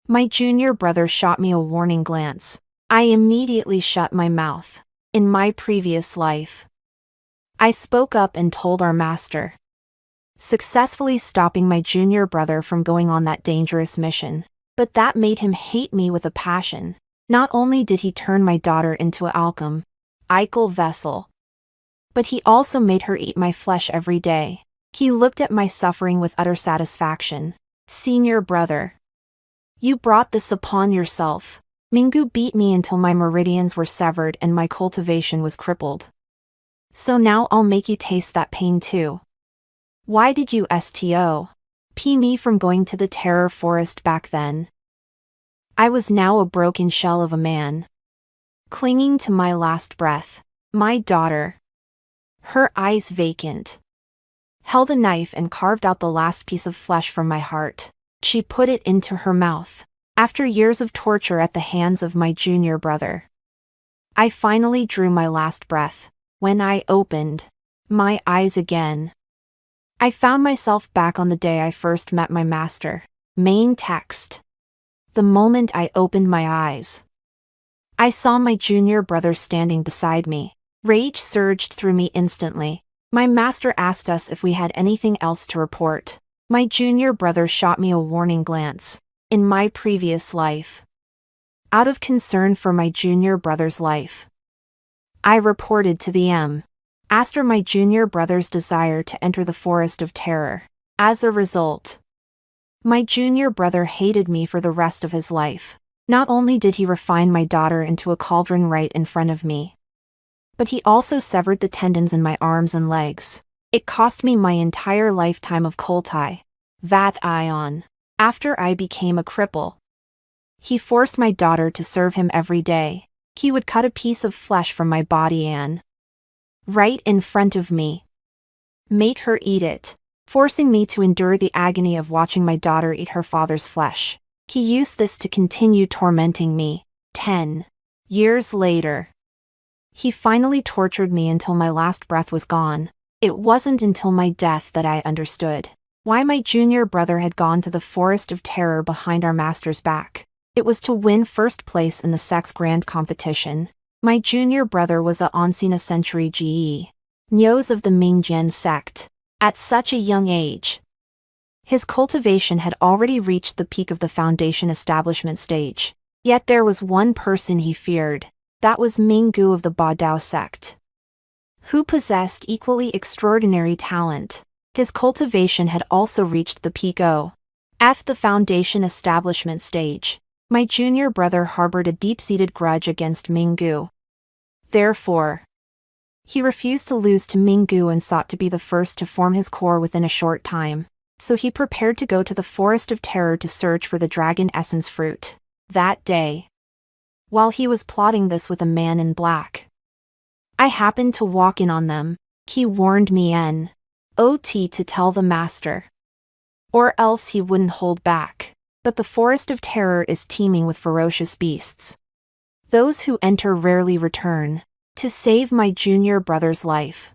My junior brother shot me a warning glance. I immediately shut my mouth. In my previous life, I spoke up and told our master, successfully stopping my junior brother from going on that dangerous mission. But that made him hate me with a passion. Not only did he turn my daughter into an Eichel vessel, but he also made her eat my flesh every day. He looked at my suffering with utter satisfaction. Senior brother, you brought this upon yourself. Mingu beat me until my meridians were severed and my cultivation was crippled. So now I'll make you taste that pain too. Why did you stop me from going to the terror forest back then? I was now a broken shell of a man, clinging to my last breath. My daughter, her eyes vacant, held a knife and carved out the last piece of flesh from my heart. She put it into her mouth. After years of torture at the hands of my junior brother, I finally drew my last breath. When I opened my eyes again, I found myself back on the day I first met my master. Main text. The moment I opened my eyes, I saw my junior brother standing beside me. Rage surged through me instantly. My master asked us if we had anything else to report. My junior brother shot me a warning glance. In my previous life, out of concern for my junior brother's life, I reported to the master my junior brother's desire to enter the forest of terror. As a result, my junior brother hated me for the rest of his life. Not only did he refine my daughter into a cauldron right in front of me, but he also severed the tendons in my arms and legs. It cost me my entire lifetime of Kultai. Vat Ion. After I became a cripple, he forced my daughter to serve him every day. He would cut a piece of flesh from my body and, right in front of me, make her eat it, forcing me to endure the agony of watching my daughter eat her father's flesh. He used this to continue tormenting me. 10 years later, he finally tortured me until my last breath was gone. It wasn't until my death that I understood why my junior brother had gone to the forest of terror behind our master's back. It was to win first place in the sex grand competition. My junior brother was a Onsina century GE, Nyos of the Mingjian sect. At such a young age, his cultivation had already reached the peak of the foundation establishment stage. Yet there was one person he feared. That was Minggu of the Badao sect, who possessed equally extraordinary talent. His cultivation had also reached the peak of the foundation establishment stage. My junior brother harbored a deep-seated grudge against Minggu. Therefore, he refused to lose to Minggu and sought to be the first to form his core within a short time. So he prepared to go to the forest of terror to search for the dragon essence fruit. That day, while he was plotting this with a man in black, I happened to walk in on them. He warned me to tell the master, or else he wouldn't hold back. But the forest of terror is teeming with ferocious beasts. Those who enter rarely return. To save my junior brother's life,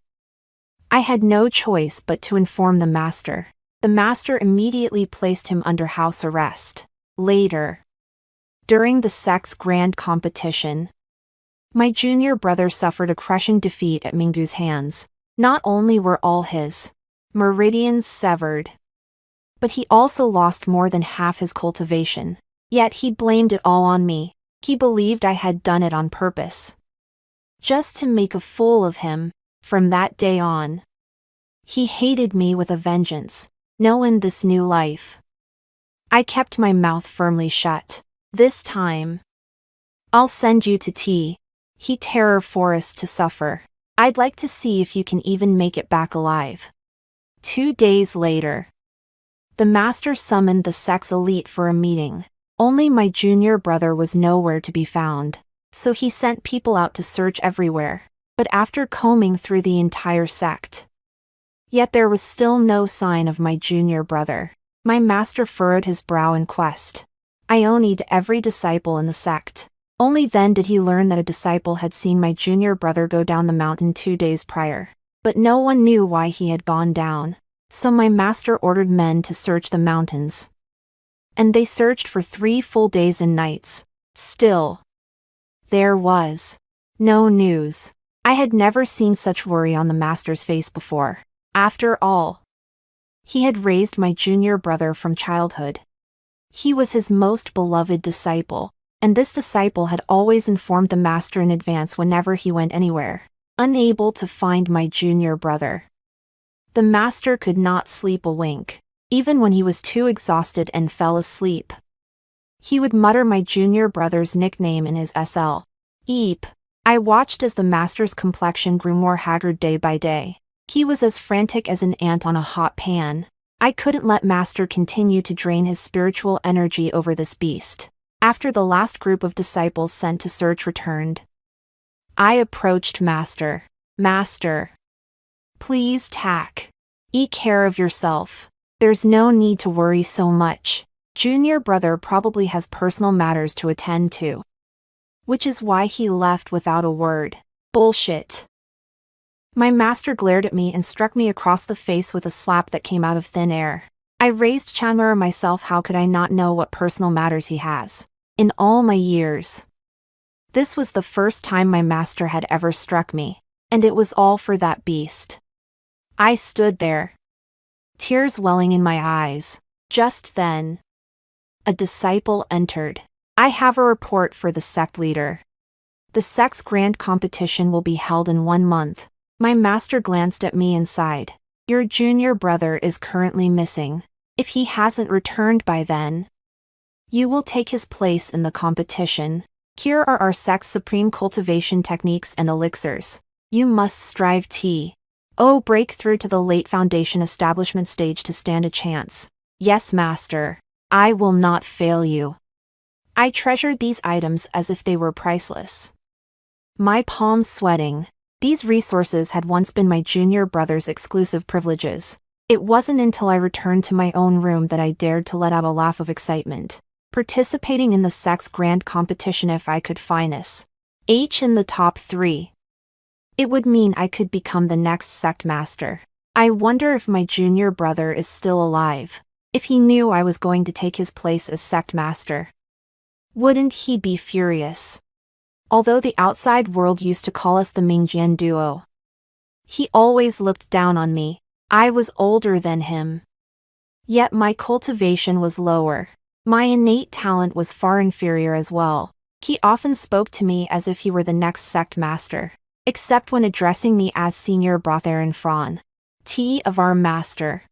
I had no choice but to inform the master. The master immediately placed him under house arrest. Later, during the sex grand competition, my junior brother suffered a crushing defeat at Mingu's hands. Not only were all his meridians severed, but he also lost more than half his cultivation. Yet he blamed it all on me. He believed I had done it on purpose, just to make a fool of him. From that day on, he hated me with a vengeance. Knowing this new life, I kept my mouth firmly shut. This time, I'll send you to He Terror Forest to suffer. I'd like to see if you can even make it back alive. 2 days later, the master summoned the sex elite for a meeting. Only my junior brother was nowhere to be found, so he sent people out to search everywhere. But after combing through the entire sect, yet there was still no sign of my junior brother. My master furrowed his brow in quest. Ionied every disciple in the sect. Only then did he learn that a disciple had seen my junior brother go down the mountain 2 days prior. But no one knew why he had gone down. So my master ordered men to search the mountains. and they searched for 3 full days and nights. Still, there was no news. I had never seen such worry on the master's face before. After all, he had raised my junior brother from childhood. He was his most beloved disciple, and this disciple had always informed the master in advance whenever he went anywhere. Unable to find my junior brother, the master could not sleep a wink. Even when he was too exhausted and fell asleep, he would mutter my junior brother's nickname in his SL. Eep. I watched as the master's complexion grew more haggard day by day. He was as frantic as an ant on a hot pan. I couldn't let master continue to drain his spiritual energy over this beast. After the last group of disciples sent to search returned, I approached master. Master, please take care of yourself. There's no need to worry so much. Junior brother probably has personal matters to attend to, which is why he left without a word. Bullshit. My master glared at me and struck me across the face with a slap that came out of thin air. I raised Chandler myself. How could I not know what personal matters he has? In all my years, this was the first time my master had ever struck me, and it was all for that beast. I stood there, tears welling in my eyes. Just then, a disciple entered. I have a report for the sect leader. The sect's grand competition will be held in 1 month. My master glanced at me and sighed. Your junior brother is currently missing. If he hasn't returned by then, you will take his place in the competition. Here are our sect's supreme cultivation techniques and elixirs. You must strive break through to the late foundation establishment stage to stand a chance. Yes, master. I will not fail you. I treasured these items as if they were priceless, my palms sweating. These resources had once been my junior brother's exclusive privileges. It wasn't until I returned to my own room that I dared to let out a laugh of excitement. Participating in the sect's grand competition, if I could finish in the top 3, it would mean I could become the next sect master. I wonder if my junior brother is still alive. If he knew I was going to take his place as sect master, wouldn't he be furious? Although the outside world used to call us the Mingjian duo, he always looked down on me. I was older than him, yet my cultivation was lower. My innate talent was far inferior as well. He often spoke to me as if he were the next sect master, except when addressing me as Senior Brotherin Fran, of our master.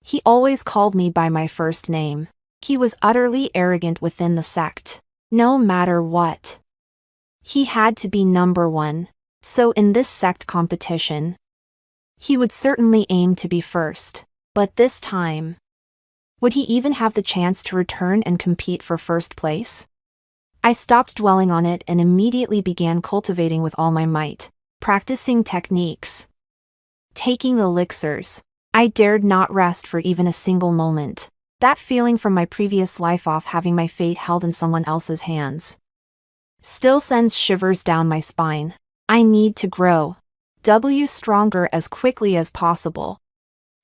He always called me by my first name. He was utterly arrogant within the sect. No matter what, he had to be number 1. So in this sect competition, he would certainly aim to be first. But this time, would he even have the chance to return and compete for first place? I stopped dwelling on it and immediately began cultivating with all my might, practicing techniques, taking elixirs. I dared not rest for even a single moment. That feeling from my previous life of having my fate held in someone else's hands still sends shivers down my spine. I need to grow stronger as quickly as possible.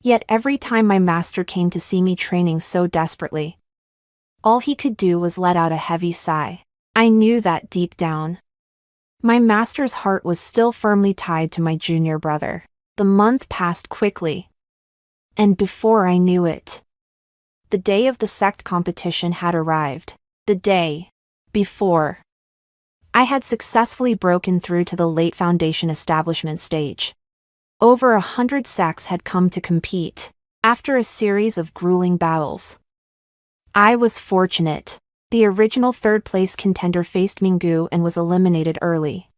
Yet every time my master came to see me training so desperately, all he could do was let out a heavy sigh. I knew that deep down, my master's heart was still firmly tied to my junior brother. The month passed quickly, and before I knew it, the day of the sect competition had arrived. The day before, I had successfully broken through to the late foundation establishment stage. Over 100 sects had come to compete. After a series of grueling battles, I was fortunate. The original third-place contender faced Minggu and was eliminated early,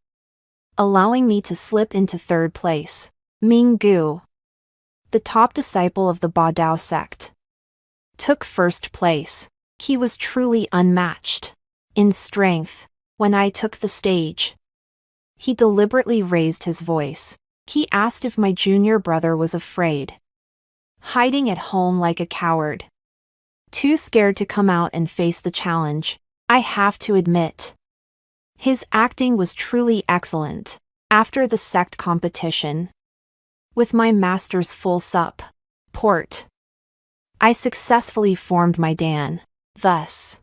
allowing me to slip into third place. Minggu, the top disciple of the Badao sect, took first place. He was truly unmatched in strength. When I took the stage, he deliberately raised his voice. He asked if my junior brother was afraid, hiding at home like a coward, too scared to come out and face the challenge. I have to admit, his acting was truly excellent. After the sect competition, with my master's full support, I successfully formed my Dan. Thus,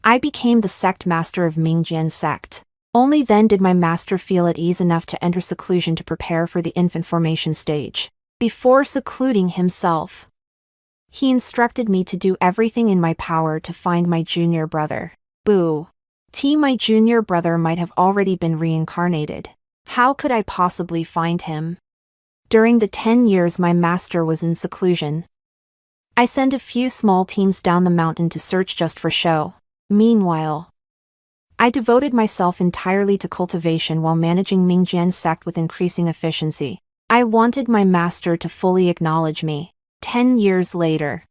I became the sect master of Mingjian sect. Only then did my master feel at ease enough to enter seclusion to prepare for the infant formation stage. Before secluding himself, he instructed me to do everything in my power to find my junior brother. Boo. My junior brother might have already been reincarnated. How could I possibly find him? During the 10 years my master was in seclusion, I sent a few small teams down the mountain to search just for show. Meanwhile, I devoted myself entirely to cultivation while managing Mingjian's sect with increasing efficiency. I wanted my master to fully acknowledge me. 10 years later,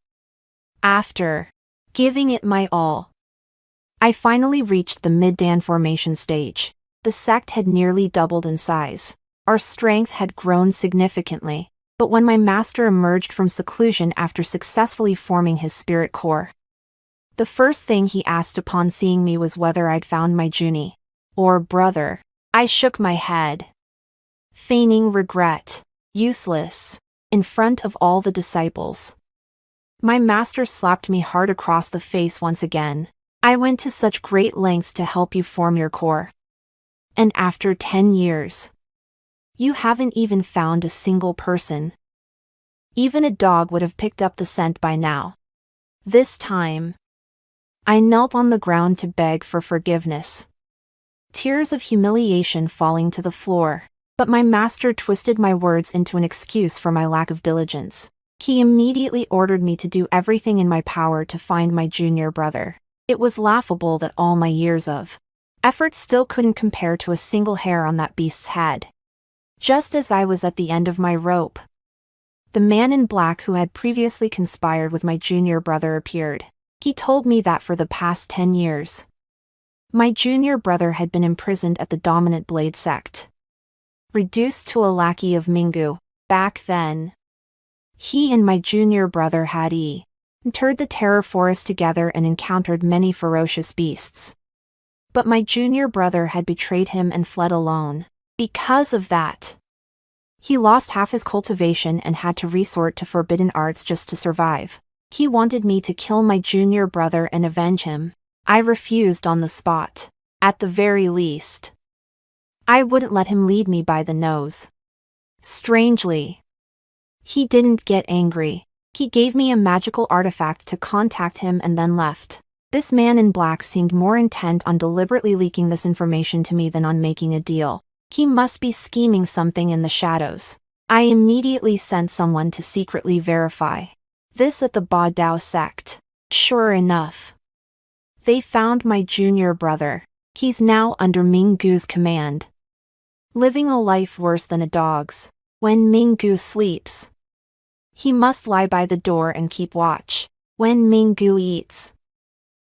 after giving it my all, I finally reached the mid-Dan formation stage. The sect had nearly doubled in size. Our strength had grown significantly. But when my master emerged from seclusion after successfully forming his spirit core, the first thing he asked upon seeing me was whether I'd found my Junie, or brother. I shook my head, feigning regret. Useless. In front of all the disciples, my master slapped me hard across the face once again. I went to such great lengths to help you form your core. And after 10 years, you haven't even found a single person. Even a dog would have picked up the scent by now. This time, I knelt on the ground to beg for forgiveness, tears of humiliation falling to the floor. But my master twisted my words into an excuse for my lack of diligence. He immediately ordered me to do everything in my power to find my junior brother. It was laughable that all my years of effort still couldn't compare to a single hair on that beast's head. Just as I was at the end of my rope, the man in black who had previously conspired with my junior brother appeared. He told me that for the past 10 years, my junior brother had been imprisoned at the dominant blade sect, reduced to a lackey of Mingu. Back then, he and my junior brother had entered the terror forest together and encountered many ferocious beasts. But my junior brother had betrayed him and fled alone. Because of that, he lost half his cultivation and had to resort to forbidden arts just to survive. He wanted me to kill my junior brother and avenge him. I refused on the spot. At the very least, I wouldn't let him lead me by the nose. Strangely, he didn't get angry. He gave me a magical artifact to contact him and then left. This man in black seemed more intent on deliberately leaking this information to me than on making a deal. He must be scheming something in the shadows. I immediately sent someone to secretly verify this at the Ba Dao sect. Sure enough, they found my junior brother. He's now under Minggu's command, living a life worse than a dog's. When Minggu sleeps, he must lie by the door and keep watch. When Minggu eats,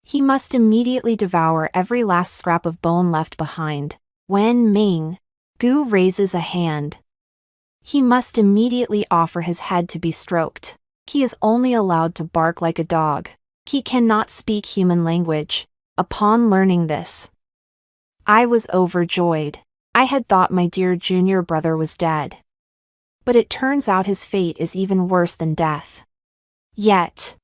he must immediately devour every last scrap of bone left behind. When Minggu raises a hand, he must immediately offer his head to be stroked. He is only allowed to bark like a dog. He cannot speak human language. Upon learning this, I was overjoyed. I had thought my dear junior brother was dead, but it turns out his fate is even worse than death. Yet,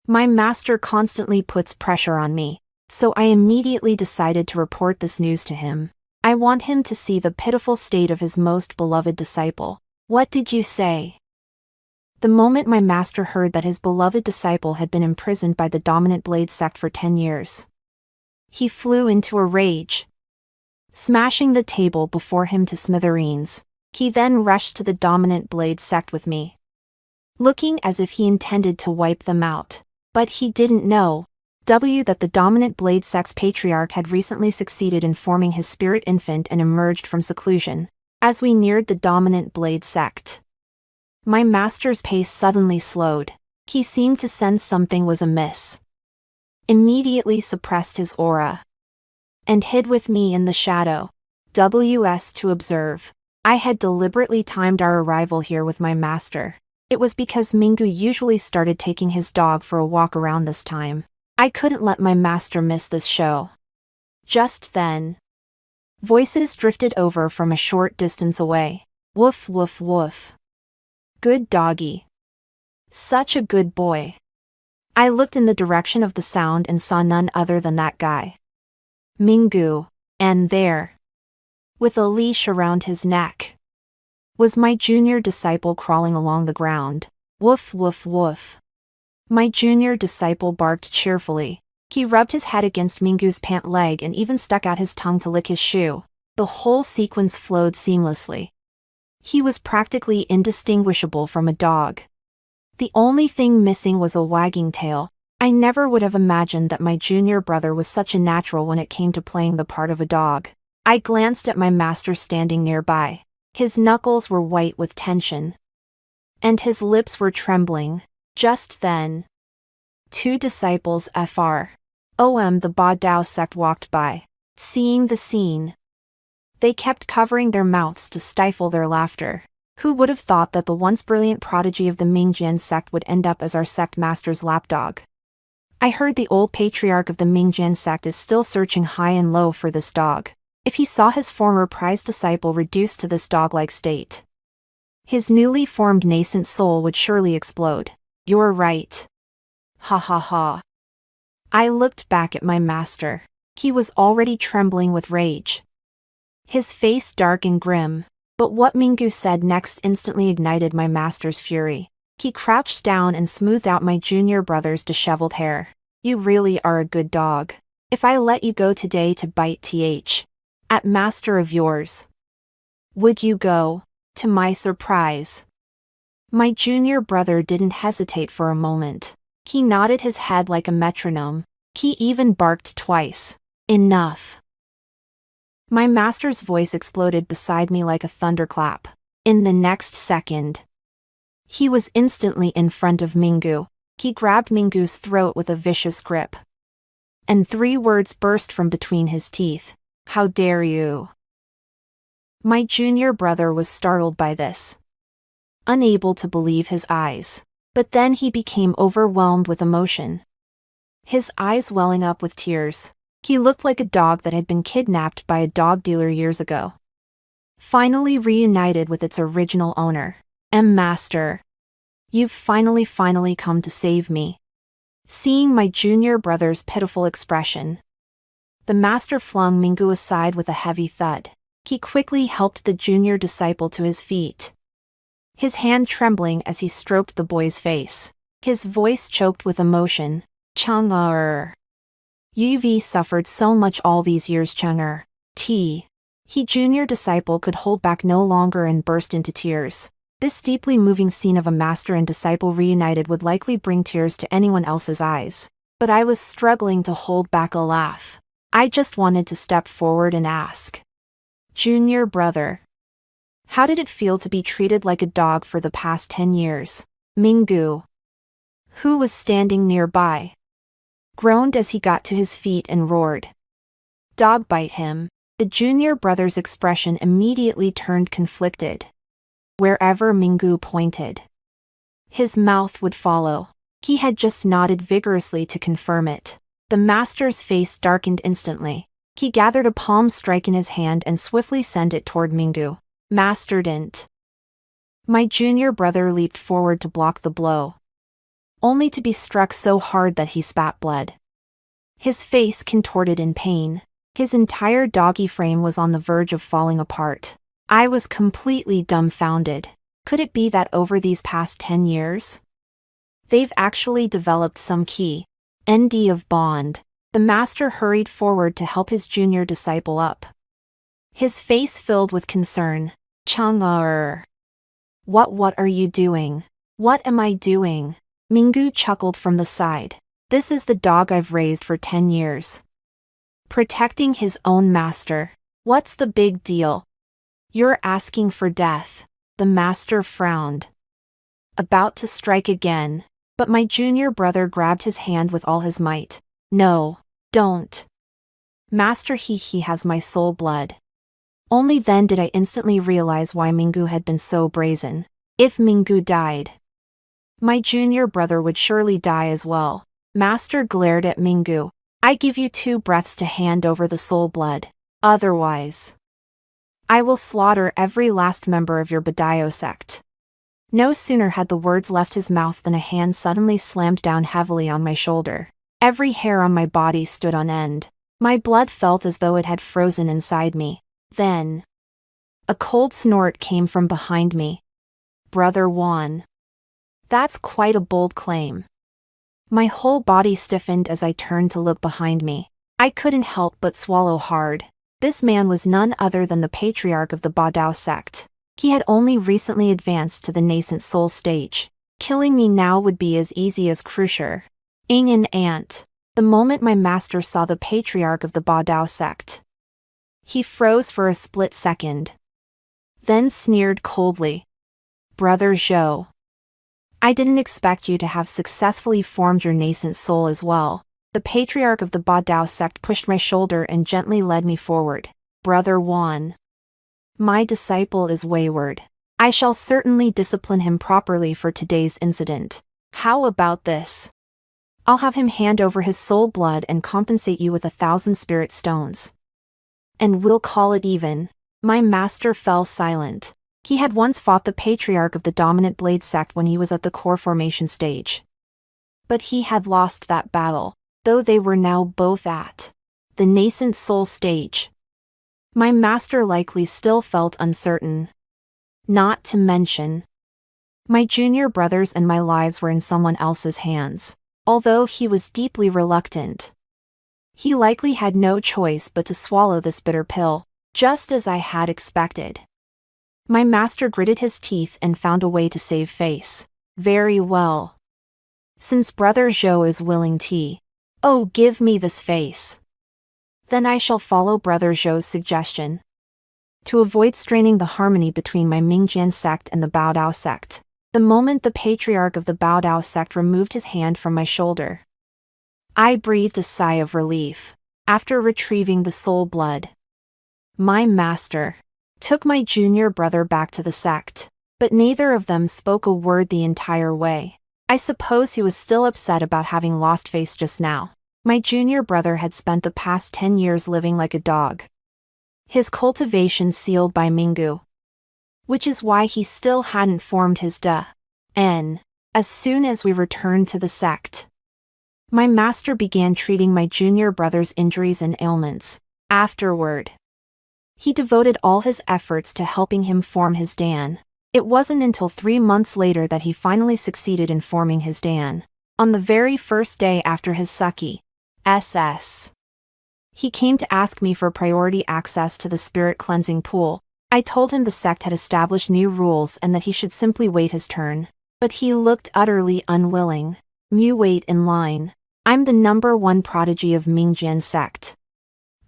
my master constantly puts pressure on me, so I immediately decided to report this news to him. I want him to see the pitiful state of his most beloved disciple. What did you say? The moment my master heard that his beloved disciple had been imprisoned by the dominant blade sect for 10 years, he flew into a rage, smashing the table before him to smithereens. He then rushed to the dominant blade sect with me, looking as if he intended to wipe them out. But he didn't know that the dominant blade sect's patriarch had recently succeeded in forming his spirit infant and emerged from seclusion. As we neared the dominant blade sect, my master's pace suddenly slowed. He seemed to sense something was amiss, immediately suppressed his aura, and hid with me in the shadow. To observe. I had deliberately timed our arrival here with my master. It was because Minggu usually started taking his dog for a walk around this time. I couldn't let my master miss this show. Just then, voices drifted over from a short distance away. Woof woof woof. Good doggy. Such a good boy. I looked in the direction of the sound and saw none other than that guy. Minggu. And there, with a leash around his neck, was my junior disciple crawling along the ground. Woof woof woof. My junior disciple barked cheerfully. He rubbed his head against Mingu's pant leg and even stuck out his tongue to lick his shoe. The whole sequence flowed seamlessly. He was practically indistinguishable from a dog. The only thing missing was a wagging tail. I never would have imagined that my junior brother was such a natural when it came to playing the part of a dog. I glanced at my master standing nearby. His knuckles were white with tension, and his lips were trembling. Just then, two disciples from the Ba Dao sect walked by. Seeing the scene, they kept covering their mouths to stifle their laughter. Who would have thought that the once brilliant prodigy of the Mingjian sect would end up as our sect master's lapdog? I heard the old patriarch of the Mingjian sect is still searching high and low for this dog. If he saw his former prized disciple reduced to this dog-like state, his newly formed nascent soul would surely explode. You're right. Ha ha ha. I looked back at my master. He was already trembling with rage, his face dark and grim. But what Minggu said next instantly ignited my master's fury. He crouched down and smoothed out my junior brother's disheveled hair. You really are a good dog. If I let you go today to bite at master of yours, would you go? To my surprise, my junior brother didn't hesitate for a moment. He nodded his head like a metronome. He even barked twice. Enough. My master's voice exploded beside me like a thunderclap. In the next second, he was instantly in front of Minggu. He grabbed Mingu's throat with a vicious grip, and 3 words burst from between his teeth. How dare you? My junior brother was startled by this, unable to believe his eyes. But then he became overwhelmed with emotion, his eyes welling up with tears. He looked like a dog that had been kidnapped by a dog dealer years ago, finally reunited with its original owner. Master, you've finally come to save me. Seeing my junior brother's pitiful expression, the master flung Minggu aside with a heavy thud. He quickly helped the junior disciple to his feet, his hand trembling as he stroked the boy's face. His voice choked with emotion. Chang'er. You've suffered so much all these years, Chang'er. He junior disciple could hold back no longer and burst into tears. This deeply moving scene of a master and disciple reunited would likely bring tears to anyone else's eyes. But I was struggling to hold back a laugh. I just wanted to step forward and ask, Junior brother, how did it feel to be treated like a dog for the past 10 years? Minggu, who was standing nearby, groaned as he got to his feet and roared, Dog bite him. The junior brother's expression immediately turned conflicted. Wherever Minggu pointed, his mouth would follow. He had just nodded vigorously to confirm it. The master's face darkened instantly. He gathered a palm strike in his hand and swiftly sent it toward Minggu. Master didn't. My junior brother leaped forward to block the blow, only to be struck so hard that he spat blood. His face contorted in pain. His entire doggy frame was on the verge of falling apart. I was completely dumbfounded. Could it be that over these past 10 years, they've actually developed some key ND of bond? The master hurried forward to help his junior disciple up, his face filled with concern. Chang'er. What are you doing? What am I doing? Minggu chuckled from the side. This is the dog I've raised for 10 years. Protecting his own master. What's the big deal? You're asking for death. The master frowned, about to strike again, but my junior brother grabbed his hand with all his might. No, don't. Master, he has my soul blood. Only then did I instantly realize why Minggu had been so brazen. If Minggu died, my junior brother would surely die as well. Master glared at Minggu. I give you 2 breaths to hand over the soul blood. Otherwise, I will slaughter every last member of your Badayo sect. No sooner had the words left his mouth than a hand suddenly slammed down heavily on my shoulder. Every hair on my body stood on end. My blood felt as though it had frozen inside me. Then, a cold snort came from behind me. "Brother Juan." That's quite a bold claim. My whole body stiffened as I turned to look behind me. I couldn't help but swallow hard. This man was none other than the patriarch of the Badao sect. He had only recently advanced to the nascent soul stage. Killing me now would be as easy as Crucier. Ing an ant. The moment my master saw the patriarch of the Badao sect, he froze for a split second. Then sneered coldly. "Brother Zhou, I didn't expect you to have successfully formed your nascent soul as well." The patriarch of the Badao sect pushed my shoulder and gently led me forward. "Brother Juan, my disciple is wayward. I shall certainly discipline him properly for today's incident. How about this? I'll have him hand over his soul blood and compensate you with 1,000 spirit stones. And we'll call it even." My master fell silent. He had once fought the patriarch of the dominant blade sect when he was at the core formation stage. But he had lost that battle, though they were now both at the nascent soul stage. My master likely still felt uncertain. Not to mention, my junior brothers and my lives were in someone else's hands. Although he was deeply reluctant, he likely had no choice but to swallow this bitter pill, just as I had expected. My master gritted his teeth and found a way to save face. "Very well. Since Brother Zhou is willing to, oh, give me this face. Then I shall follow Brother Zhou's suggestion." To avoid straining the harmony between my Mingjian sect and the Baodao sect, the moment the patriarch of the Baodao sect removed his hand from my shoulder, I breathed a sigh of relief. After retrieving the soul blood, my master took my junior brother back to the sect, but neither of them spoke a word the entire way. I suppose he was still upset about having lost face just now. My junior brother had spent the past 10 years living like a dog, his cultivation sealed by Mingu, which is why he still hadn't formed his Da-en. As soon as we returned to the sect, my master began treating my junior brother's injuries and ailments. Afterward, he devoted all his efforts to helping him form his Dan. It wasn't until 3 months later that he finally succeeded in forming his Dan. On the very first day after his Suki SS, he came to ask me for priority access to the spirit cleansing pool. I told him the sect had established new rules and that he should simply wait his turn. But he looked utterly unwilling. "You wait in line. I'm the #1 prodigy of Mingjian sect.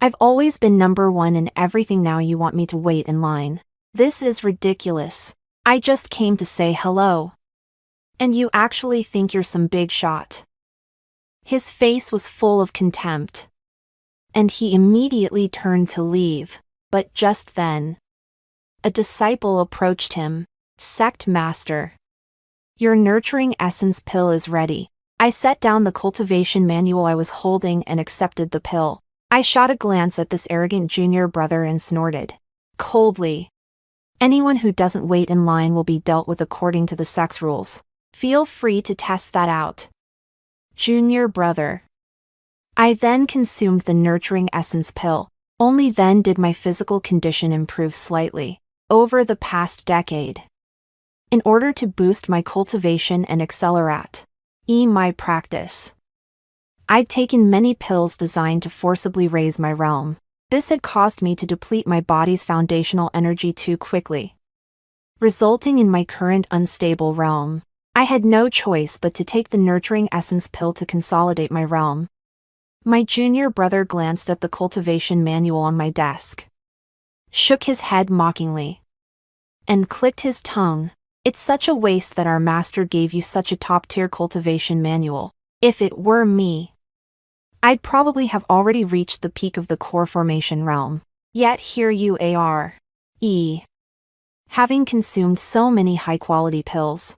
I've always been #1 in everything, now you want me to wait in line? This is ridiculous. I just came to say hello. And you actually think you're some big shot?" His face was full of contempt, and he immediately turned to leave. But just then, a disciple approached him. "Sect Master, your nurturing essence pill is ready." I set down the cultivation manual I was holding and accepted the pill. I shot a glance at this arrogant junior brother and snorted coldly. "Anyone who doesn't wait in line will be dealt with according to the sect's rules. Feel free to test that out, junior brother." I then consumed the nurturing essence pill. Only then did my physical condition improve slightly. Over the past decade, in order to boost my cultivation and accelerate my practice, I'd taken many pills designed to forcibly raise my realm. This had caused me to deplete my body's foundational energy too quickly, resulting in my current unstable realm. I had no choice but to take the nurturing essence pill to consolidate my realm. My junior brother glanced at the cultivation manual on my desk, shook his head mockingly, and clicked his tongue. "It's such a waste that our master gave you such a top-tier cultivation manual. If it were me, I'd probably have already reached the peak of the core formation realm. Yet here you are, having consumed so many high-quality pills,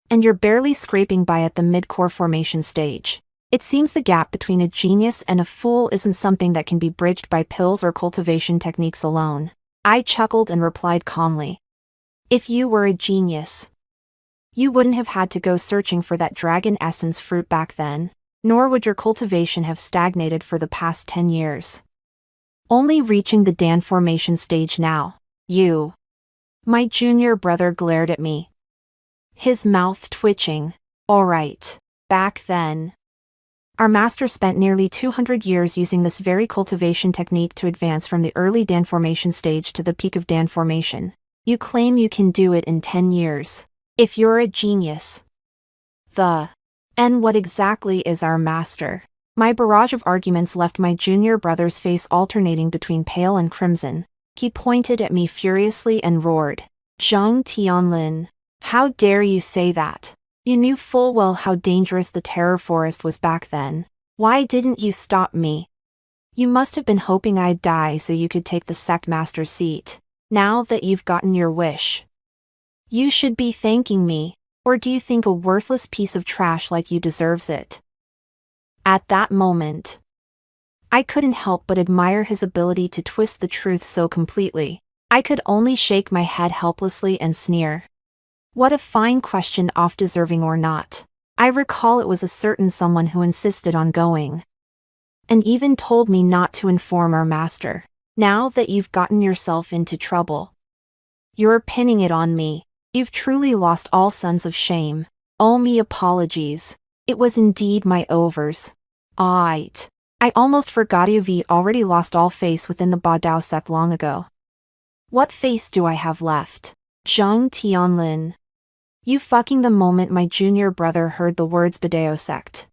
and you're barely scraping by at the mid-core formation stage. It seems the gap between a genius and a fool isn't something that can be bridged by pills or cultivation techniques alone." I chuckled and replied calmly, "If you were a genius, You wouldn't have had to go searching for that dragon essence fruit back then, nor would your cultivation have stagnated for the past 10 years. Only reaching the Dan formation stage now. You. My junior brother glared at me, his mouth twitching. All right. Back then, our master spent nearly 200 years using this very cultivation technique to advance from the early Dan formation stage to the peak of Dan formation. You claim you can do it in 10 years. If you're a genius. And what exactly is our master? My barrage of arguments left my junior brother's face alternating between pale and crimson. He pointed at me furiously and roared, "Zhang Tianlin, how dare you say that? You knew full well how dangerous the terror forest was back then. Why didn't you stop me? You must have been hoping I'd die so you could take the sect master's seat. Now that you've gotten your wish, you should be thanking me, or do you think a worthless piece of trash like you deserves it?" At that moment, I couldn't help but admire his ability to twist the truth so completely. I could only shake my head helplessly and sneer. What a fine question, off deserving or not. I recall it was a certain someone who insisted on going, and even told me not to inform our master. Now that you've gotten yourself into trouble, you're pinning it on me. You've truly lost all sense of shame. Owe me apologies. It was indeed my overs. I almost forgot you've already lost all face within the Badao sect long ago. What face do I have left? Zhang Tianlin. You fucking. The moment my junior brother heard the words Badao sect,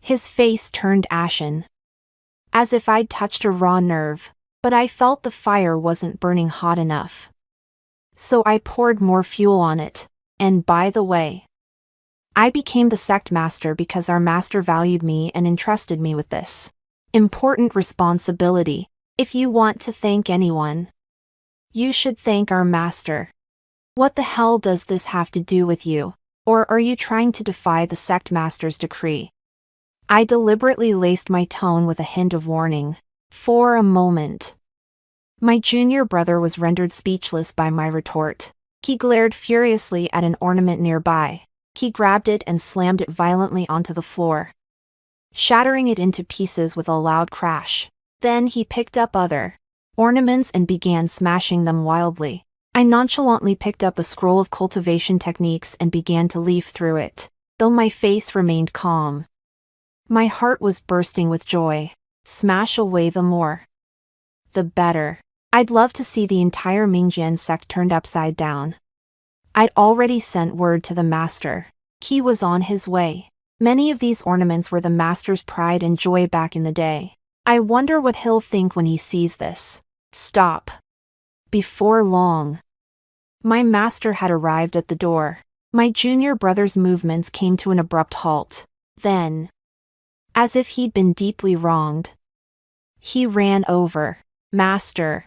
his face turned ashen, as if I'd touched a raw nerve, but I felt the fire wasn't burning hot enough. So I poured more fuel on it, and by the way, I became the sect master because our master valued me and entrusted me with this important responsibility. If you want to thank anyone, you should thank our master. What the hell does this have to do with you? Or are you trying to defy the sect master's decree? I deliberately laced my tone with a hint of warning. For a moment, my junior brother was rendered speechless by my retort. He glared furiously at an ornament nearby. He grabbed it and slammed it violently onto the floor, shattering it into pieces with a loud crash. Then he picked up other ornaments and began smashing them wildly. I nonchalantly picked up a scroll of cultivation techniques and began to leaf through it. Though my face remained calm, my heart was bursting with joy. Smash away, the more, the better. I'd love to see the entire Mingjian sect turned upside down. I'd already sent word to the master. He was on his way. Many of these ornaments were the master's pride and joy back in the day. I wonder what he'll think when he sees this. Stop. Before long, my master had arrived at the door. My junior brother's movements came to an abrupt halt. Then, as if he'd been deeply wronged, he ran over. "Master,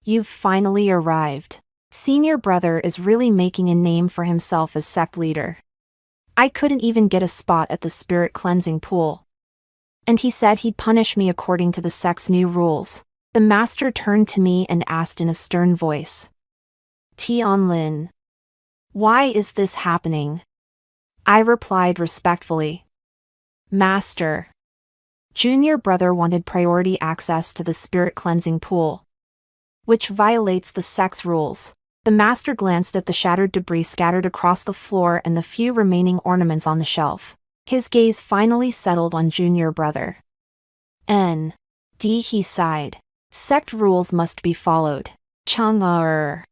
you've finally arrived. Senior brother is really making a name for himself as sect leader. I couldn't even get a spot at the spirit cleansing pool, and he said he'd punish me according to the sect's new rules." The master turned to me and asked in a stern voice, "Tianlin, why is this happening?" I replied respectfully, "Master, junior brother wanted priority access to the spirit cleansing pool, which violates the sect's rules." The master glanced at the shattered debris scattered across the floor and the few remaining ornaments on the shelf. His gaze finally settled on junior brother. He sighed. "Sect rules must be followed. Chang'er.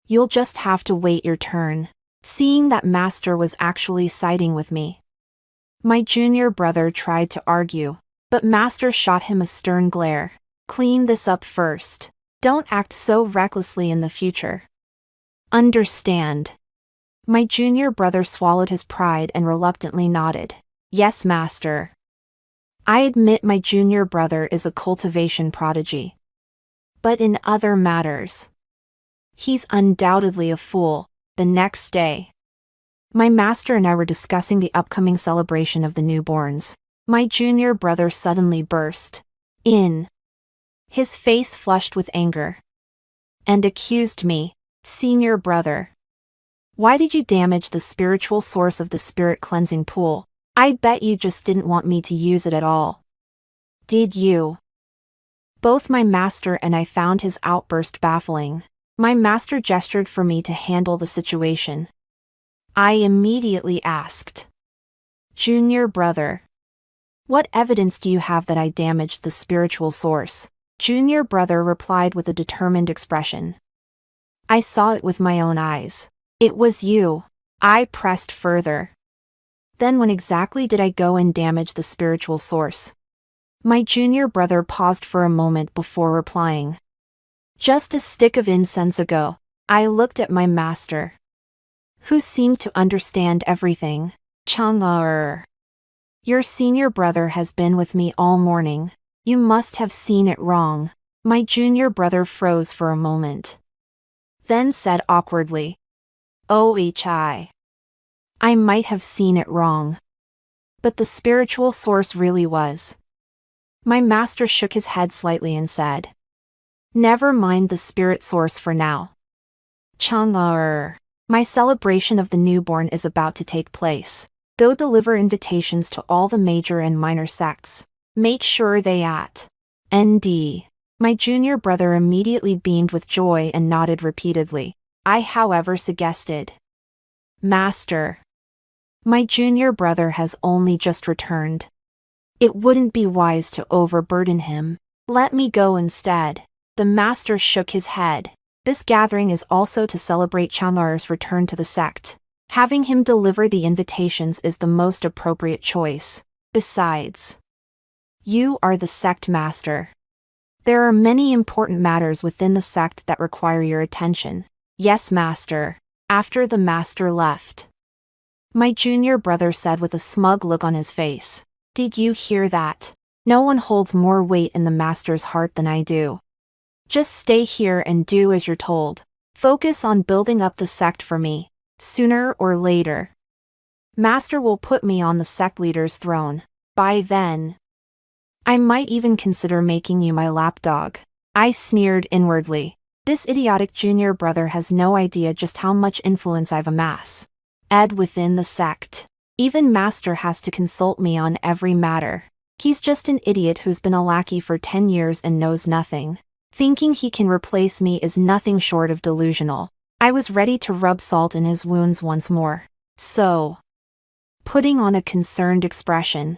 You'll just have to wait your turn." Seeing that master was actually siding with me, my junior brother tried to argue, but master shot him a stern glare. "Clean this up first. Don't act so recklessly in the future. Understand?" My junior brother swallowed his pride and reluctantly nodded. "Yes, master." I admit my junior brother is a cultivation prodigy, but in other matters, he's undoubtedly a fool. The next day, my master and I were discussing the upcoming celebration of the newborns. My junior brother suddenly burst in, his face flushed with anger, and accused me. "Senior brother, Why did you damage the spiritual source of the spirit cleansing pool? I bet you just didn't want me to use it at all. Did you? Both my master and I found his outburst baffling. My master gestured for me to handle the situation. I immediately asked, Junior brother, what evidence do you have that I damaged the spiritual source? Junior brother replied with a determined expression. I saw it with my own eyes. It was you. I pressed further. Then when exactly did I go and damage the spiritual source? My junior brother paused for a moment before replying. Just a stick of incense ago. I looked at my master, who seemed to understand everything. Chang'er. Your senior brother has been with me all morning. You must have seen it wrong. My junior brother froze for a moment, then said awkwardly, I might have seen it wrong. But the spiritual source really was. My master shook his head slightly and said, never mind the spirit source for now. Chang'er. My celebration of the newborn is about to take place. Go deliver invitations to all the major and minor sects. Make sure they ND. My junior brother immediately beamed with joy and nodded repeatedly. I, however, suggested, Master, my junior brother has only just returned. It wouldn't be wise to overburden him. Let me go instead. The master shook his head. This gathering is also to celebrate Chandler's return to the sect. Having him deliver the invitations is the most appropriate choice. Besides, you are the sect master. There are many important matters within the sect that require your attention. Yes, master. After the master left, my junior brother said with a smug look on his face. Did you hear that? No one holds more weight in the master's heart than I do. Just stay here and do as you're told. Focus on building up the sect for me. Sooner or later, master will put me on the sect leader's throne. By then, I might even consider making you my lapdog. I sneered inwardly. This idiotic junior brother has no idea just how much influence I've amassed within the sect. Even master has to consult me on every matter. He's just an idiot who's been a lackey for 10 years and knows nothing. Thinking he can replace me is nothing short of delusional. I was ready to rub salt in his wounds once more. So, putting on a concerned expression,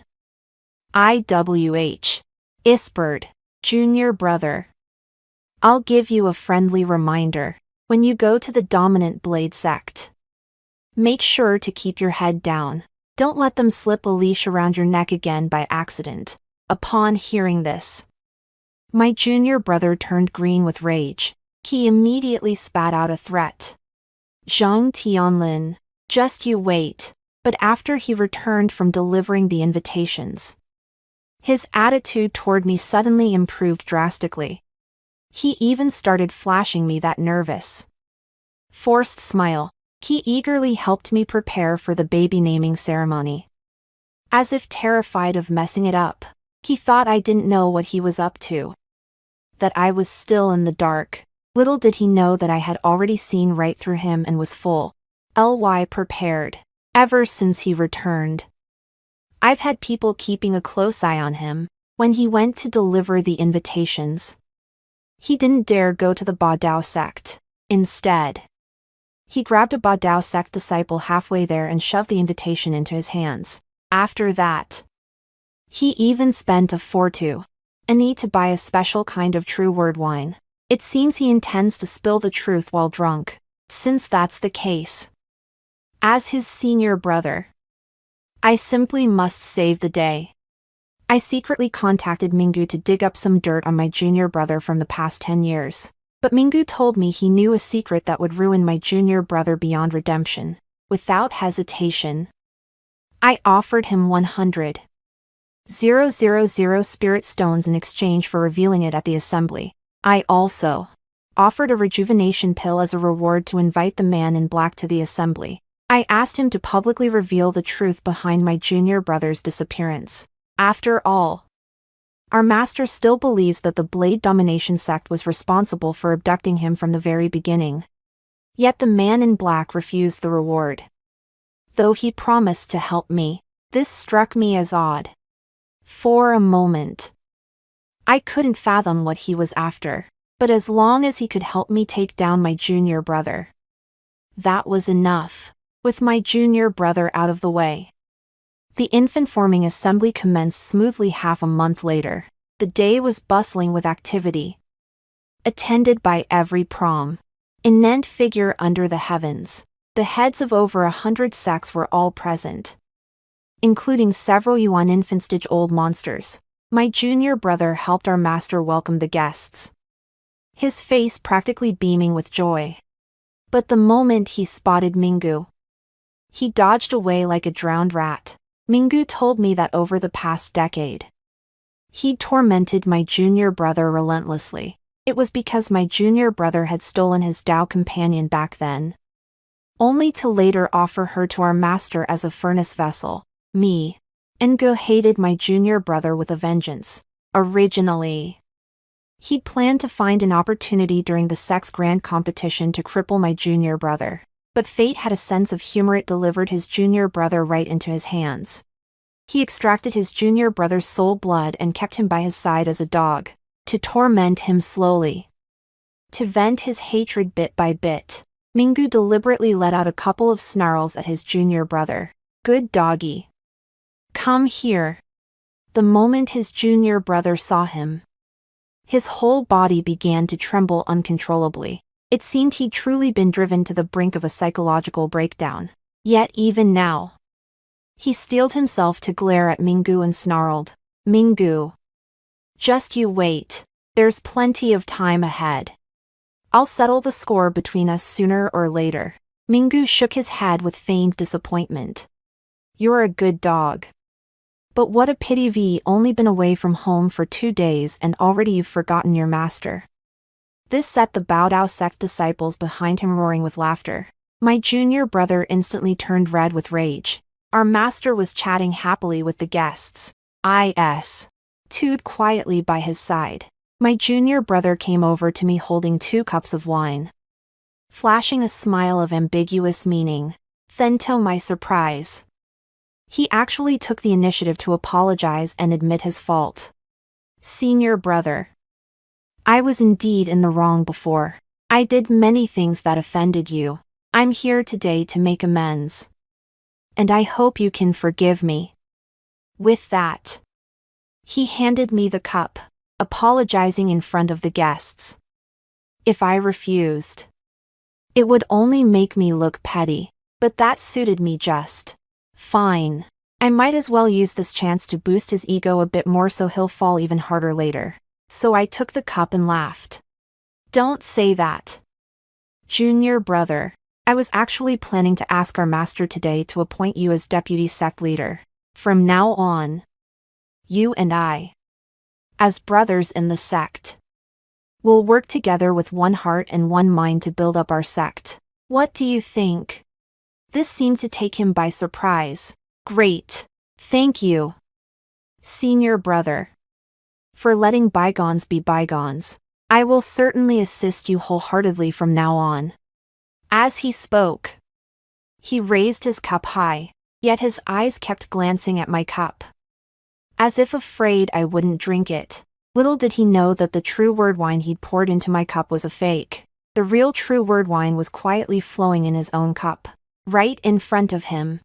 Isbird, junior brother, I'll give you a friendly reminder. When you go to the dominant blade sect, make sure to keep your head down. Don't let them slip a leash around your neck again by accident. Upon hearing this, my junior brother turned green with rage. He immediately spat out a threat. Zhang Tianlin, just you wait. But after he returned from delivering the invitations, his attitude toward me suddenly improved drastically. He even started flashing me that nervous, forced smile. He eagerly helped me prepare for the baby naming ceremony. As if terrified of messing it up, he thought I didn't know what he was up to, that I was still in the dark. Little did he know that I had already seen right through him and was prepared. Ever since he returned, I've had people keeping a close eye on him. When he went to deliver the invitations, he didn't dare go to the Badao sect. Instead, he grabbed a Badao sect disciple halfway there and shoved the invitation into his hands. After that, he even spent a fortune to buy a special kind of true word wine. It seems he intends to spill the truth while drunk. Since that's the case, as his senior brother, I simply must save the day. I secretly contacted Minggu to dig up some dirt on my junior brother from the past 10 years. But Minggu told me he knew a secret that would ruin my junior brother beyond redemption. Without hesitation, I offered him 100,000 spirit stones in exchange for revealing it at the assembly. I also offered a rejuvenation pill as a reward to invite the man in black to the assembly. I asked him to publicly reveal the truth behind my junior brother's disappearance. After all, our master still believes that the Blade Domination sect was responsible for abducting him from the very beginning. Yet the man in black refused the reward. Though he promised to help me, this struck me as odd. For a moment, I couldn't fathom what he was after, but as long as he could help me take down my junior brother, that was enough. With my junior brother out of the way, the infant forming assembly commenced smoothly. Half a month later, the day was bustling with activity, attended by every prominent figure under the heavens. The heads of over 100 sects were all present, including several Yuan infant-stage-old monsters. My junior brother helped our master welcome the guests, his face practically beaming with joy. But the moment he spotted Minggu, he dodged away like a drowned rat. Minggu told me that over the past decade, he'd tormented my junior brother relentlessly. It was because my junior brother had stolen his Tao companion back then, only to later offer her to our master as a furnace vessel. Me, Ngo hated my junior brother with a vengeance. Originally, he'd planned to find an opportunity during the sex grand competition to cripple my junior brother. But fate had a sense of humor. It delivered his junior brother right into his hands. He extracted his junior brother's soul blood and kept him by his side as a dog, to torment him slowly, to vent his hatred bit by bit. Minggu deliberately let out a couple of snarls at his junior brother. "Good doggy. Come here." The moment his junior brother saw him, his whole body began to tremble uncontrollably. It seemed he'd truly been driven to the brink of a psychological breakdown. Yet even now, he steeled himself to glare at Minggu and snarled, "Minggu, just you wait. There's plenty of time ahead. I'll settle the score between us sooner or later." Minggu shook his head with feigned disappointment. "You're a good dog. But what a pity you've only been away from home for 2 days and already you've forgotten your master." This set the Baodao sect disciples behind him roaring with laughter. My junior brother instantly turned red with rage. Our master was chatting happily with the guests. Tood quietly by his side. My junior brother came over to me holding 2 cups of wine, flashing a smile of ambiguous meaning. Then to my surprise, he actually took the initiative to apologize and admit his fault. "Senior brother, I was indeed in the wrong before. I did many things that offended you. I'm here today to make amends, and I hope you can forgive me." With that, he handed me the cup, apologizing in front of the guests. If I refused, it would only make me look petty, but that suited me just fine. I might as well use this chance to boost his ego a bit more so he'll fall even harder later. So I took the cup and laughed. "Don't say that, junior brother. I was actually planning to ask our master today to appoint you as deputy sect leader. From now on, you and I, as brothers in the sect, will work together with one heart and one mind to build up our sect. What do you think?" This seemed to take him by surprise. "Great. Thank you, senior brother, for letting bygones be bygones. I will certainly assist you wholeheartedly from now on." As he spoke, he raised his cup high, yet his eyes kept glancing at my cup, as if afraid I wouldn't drink it. Little did he know that the true word wine he'd poured into my cup was a fake. The real true word wine was quietly flowing in his own cup, right in front of him.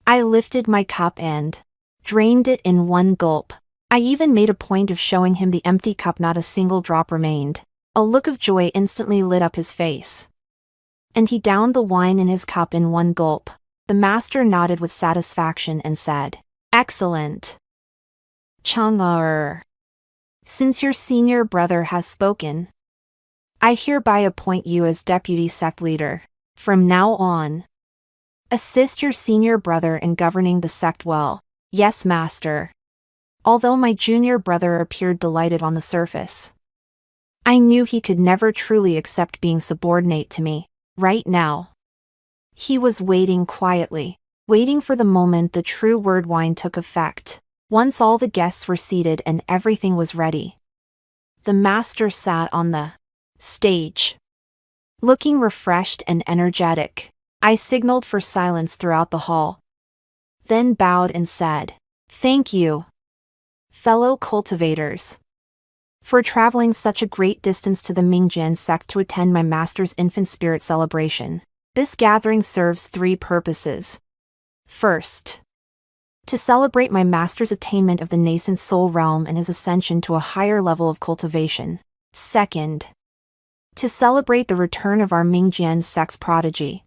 I lifted my cup and drained it in one gulp. I even made a point of showing him the empty cup. Not a single drop remained. A look of joy instantly lit up his face, and he downed the wine in his cup in one gulp. The master nodded with satisfaction and said, "Excellent, Chang'er. Since your senior brother has spoken, I hereby appoint you as deputy sect leader. From now on, assist your senior brother in governing the sect well." "Yes, master." Although my junior brother appeared delighted on the surface, I knew he could never truly accept being subordinate to me. Right now, he was waiting quietly, waiting for the moment the true word wine took effect. Once all the guests were seated and everything was ready, the master sat on the stage, Looking refreshed and energetic, I signaled for silence throughout the hall. Then bowed and said, "Thank you, fellow cultivators, for traveling such a great distance to the Mingjian sect to attend my master's infant spirit celebration. This gathering serves three purposes. First, to celebrate my master's attainment of the nascent soul realm and his ascension to a higher level of cultivation. Second, to celebrate the return of our Mingjian sect's prodigy.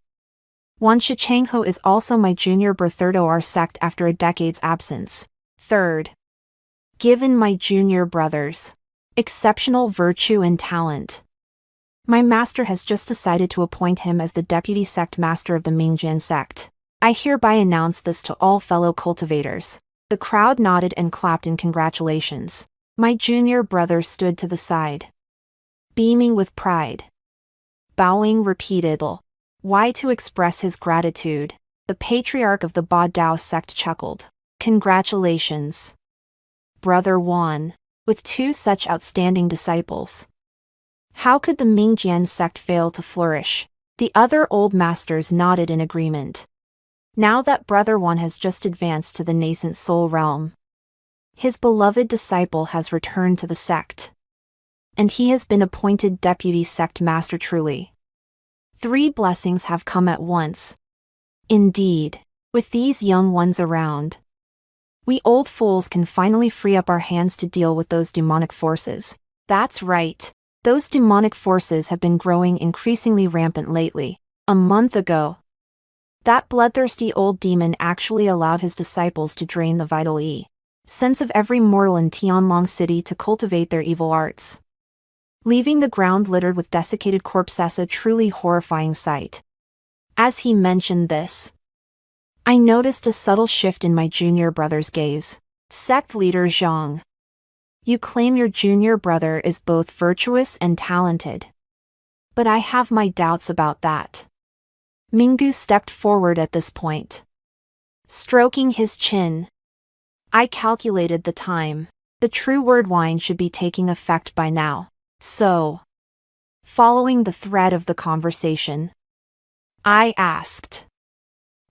Wan Shichangho is also my junior brother to our sect after a decade's absence. Third, given my junior brother's exceptional virtue and talent, my master has just decided to appoint him as the deputy sect master of the Mingjian sect. I hereby announce this to all fellow cultivators." The crowd nodded and clapped in congratulations. My junior brother stood to the side, beaming with pride, bowing repeatedly. Why to express his gratitude, the patriarch of the Ba Dao sect chuckled. "Congratulations, Brother Wan, with two such outstanding disciples. How could the Mingjian sect fail to flourish?" The other old masters nodded in agreement. Now that Brother Wan has just advanced to the nascent soul realm, his beloved disciple has returned to the sect, and he has been appointed deputy sect master. Truly, three blessings have come at once. Indeed, with these young ones around, we old fools can finally free up our hands to deal with those demonic forces. That's right, those demonic forces have been growing increasingly rampant lately. A month ago, that bloodthirsty old demon actually allowed his disciples to drain the vital sense of every mortal in Tianlong City to cultivate their evil arts, leaving the ground littered with desiccated corpses, a truly horrifying sight. As he mentioned this, I noticed a subtle shift in my junior brother's gaze. "Sect leader Zhang, you claim your junior brother is both virtuous and talented, but I have my doubts about that." Minggu stepped forward at this point, stroking his chin. I calculated the time. The true word wine should be taking effect by now. So, following the thread of the conversation, I asked,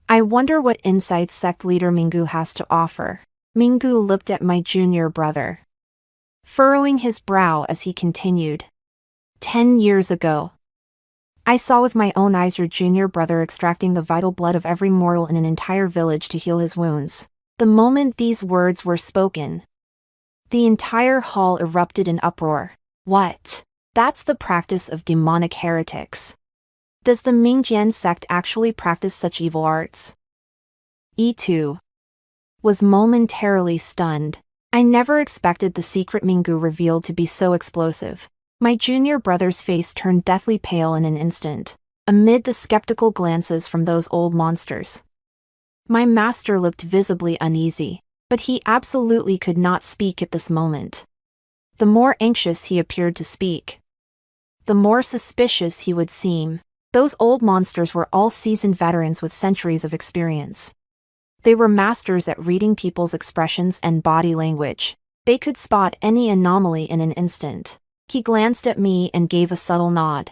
"I wonder what insights sect leader Minggu has to offer." Minggu looked at my junior brother, furrowing his brow as he continued. 10 years ago, I saw with my own eyes your junior brother extracting the vital blood of every mortal in an entire village to heal his wounds. The moment these words were spoken, the entire hall erupted in uproar. What? That's the practice of demonic heretics. Does the Mingjian sect actually practice such evil arts? E2 was momentarily stunned. I never expected the secret Minggu revealed to be so explosive. My junior brother's face turned deathly pale in an instant, amid the skeptical glances from those old monsters. My master looked visibly uneasy, but he absolutely could not speak at this moment. The more anxious he appeared to speak, the more suspicious he would seem. Those old monsters were all seasoned veterans with centuries of experience. They were masters at reading people's expressions and body language. They could spot any anomaly in an instant. He glanced at me and gave a subtle nod,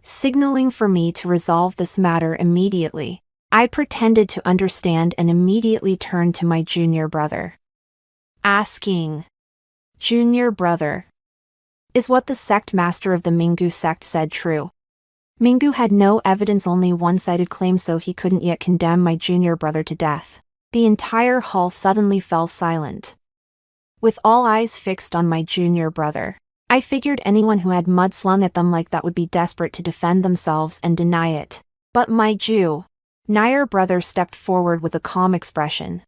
signaling for me to resolve this matter immediately. I pretended to understand and immediately turned to my junior brother, asking, "Junior brother, is what the sect master of the Minggu sect said true?" Minggu had no evidence, only one-sided claim, so he couldn't yet condemn my junior brother to death. The entire hall suddenly fell silent, with all eyes fixed on my junior brother. I figured anyone who had mud slung at them like that would be desperate to defend themselves and deny it. But my junior brother stepped forward with a calm expression,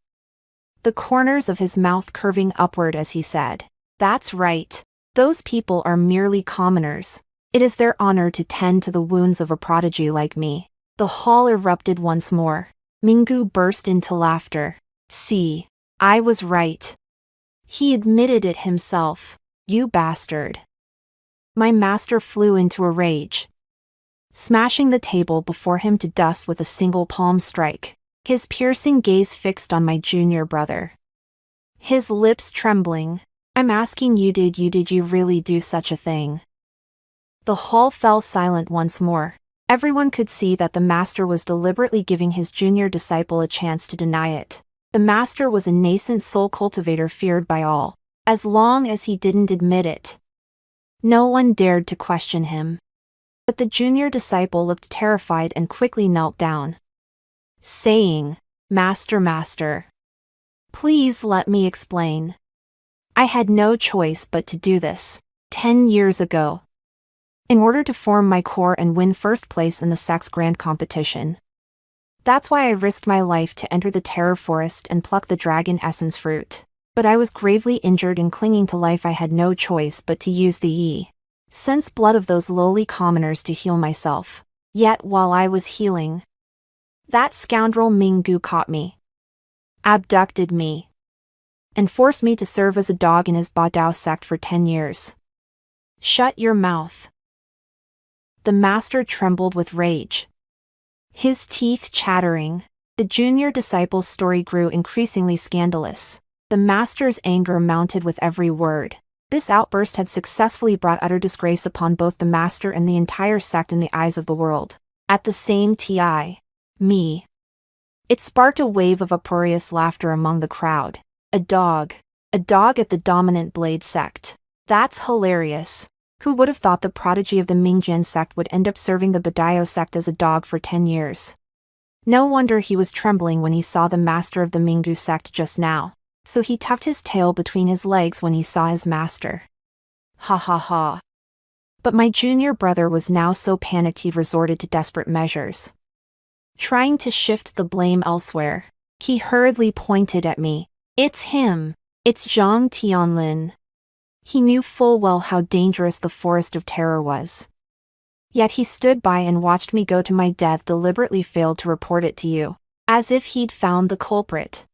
the corners of his mouth curving upward as he said, "That's right. Those people are merely commoners. It is their honor to tend to the wounds of a prodigy like me." The hall erupted once more. Minggu burst into laughter. "See, I was right. He admitted it himself. You bastard." My master flew into a rage, smashing the table before him to dust with a single palm strike, his piercing gaze fixed on my junior brother, his lips trembling. "I'm asking you, did you really do such a thing?" The hall fell silent once more. Everyone could see that the master was deliberately giving his junior disciple a chance to deny it. The master was a nascent soul cultivator feared by all, as long as he didn't admit it. No one dared to question him. But the junior disciple looked terrified and quickly knelt down, saying, "Master, master, please let me explain. I had no choice but to do this 10 years ago. In order to form my core and win first place in the sex grand competition. That's why I risked my life to enter the terror forest and pluck the dragon essence fruit. But I was gravely injured and clinging to life. I had no choice but to use the sense blood of those lowly commoners to heal myself. Yet while I was healing, that scoundrel Minggu caught me, abducted me, and forced me to serve as a dog in his Badao sect for 10 years. Shut your mouth." The master trembled with rage, his teeth chattering. The junior disciple's story grew increasingly scandalous. The master's anger mounted with every word. This outburst had successfully brought utter disgrace upon both the master and the entire sect in the eyes of the world. At the same time, it sparked a wave of uproarious laughter among the crowd. A dog at the dominant Blade sect. That's hilarious. Who would have thought the prodigy of the Mingjian sect would end up serving the Badayo sect as a dog for 10 years? No wonder he was trembling when he saw the master of the Minggu sect just now. So he tucked his tail between his legs when he saw his master. Ha ha ha. But my junior brother was now so panicked he resorted to desperate measures. Trying to shift the blame elsewhere, he hurriedly pointed at me. "It's him. It's Zhang Tianlin." He knew full well how dangerous the forest of terror was. Yet he stood by and watched me go to my death, deliberately failed to report it to you, as if he'd found the culprit.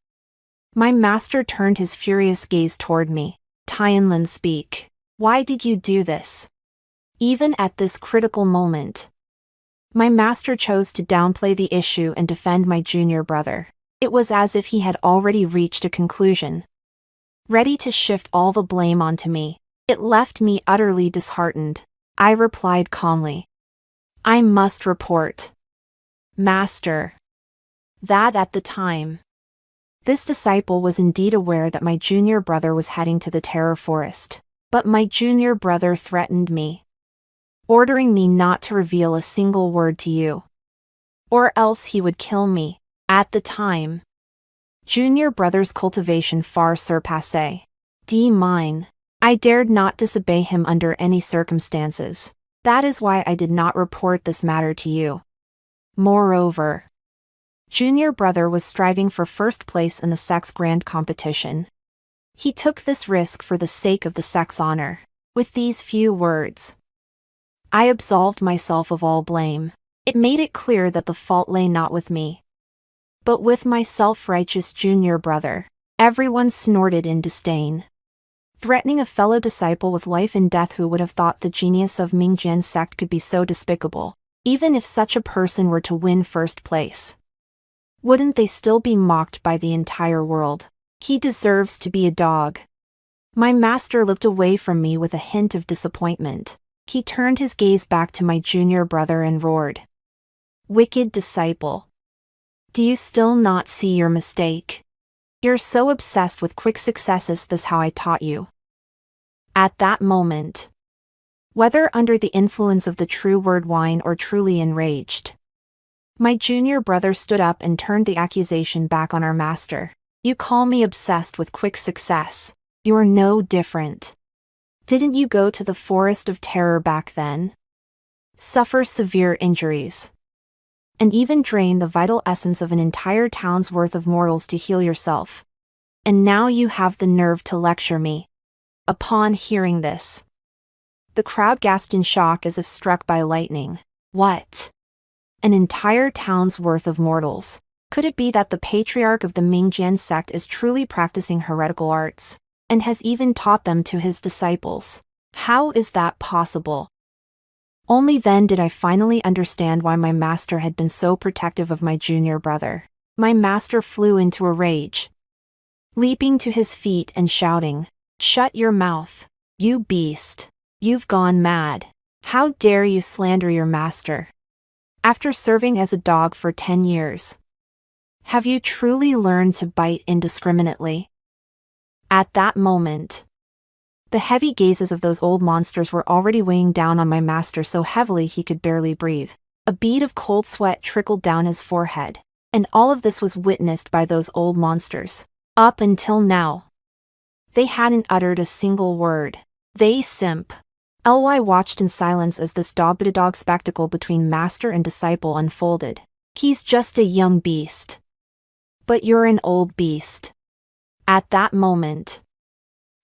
My master turned his furious gaze toward me. "Tianlin, speak. Why did you do this? Even at this critical moment." My master chose to downplay the issue and defend my junior brother. It was as if he had already reached a conclusion, ready to shift all the blame onto me. It left me utterly disheartened. I replied calmly, "I must report, Master, that at the time, this disciple was indeed aware that my junior brother was heading to the terror forest. But my junior brother threatened me, ordering me not to reveal a single word to you, or else he would kill me. At the time, junior brother's cultivation far surpassed mine. I dared not disobey him under any circumstances. That is why I did not report this matter to you. Moreover, junior brother was striving for first place in the sex grand competition. He took this risk for the sake of the sex honor." With these few words, I absolved myself of all blame. It made it clear that the fault lay not with me, but with my self-righteous junior brother. Everyone snorted in disdain. Threatening a fellow disciple with life and death, who would have thought the genius of Mingjian sect could be so despicable? Even if such a person were to win first place, wouldn't they still be mocked by the entire world? He deserves to be a dog. My master looked away from me with a hint of disappointment. He turned his gaze back to my junior brother and roared, "Wicked disciple! Do you still not see your mistake? You're so obsessed with quick successes. This how I taught you." At that moment, whether under the influence of the true word wine or truly enraged, my junior brother stood up and turned the accusation back on our master. "You call me obsessed with quick success? You're no different. Didn't you go to the forest of terror back then, suffer severe injuries, and even drain the vital essence of an entire town's worth of mortals to heal yourself? And now you have the nerve to lecture me?" Upon hearing this, the crowd gasped in shock as if struck by lightning. What? An entire town's worth of mortals? Could it be that the patriarch of the Mingjian sect is truly practicing heretical arts, and has even taught them to his disciples? How is that possible? Only then did I finally understand why my master had been so protective of my junior brother. My master flew into a rage, leaping to his feet and shouting, "Shut your mouth, you beast! You've gone mad. How dare you slander your master? After serving as a dog for 10 years. Have you truly learned to bite indiscriminately? At that moment, the heavy gazes of those old monsters were already weighing down on my master so heavily he could barely breathe. A bead of cold sweat trickled down his forehead. And all of this was witnessed by those old monsters. Up until now, they hadn't uttered a single word. They simp. Ly watched in silence as this dog-to-dog spectacle between master and disciple unfolded. He's just a young beast. But you're an old beast. At that moment,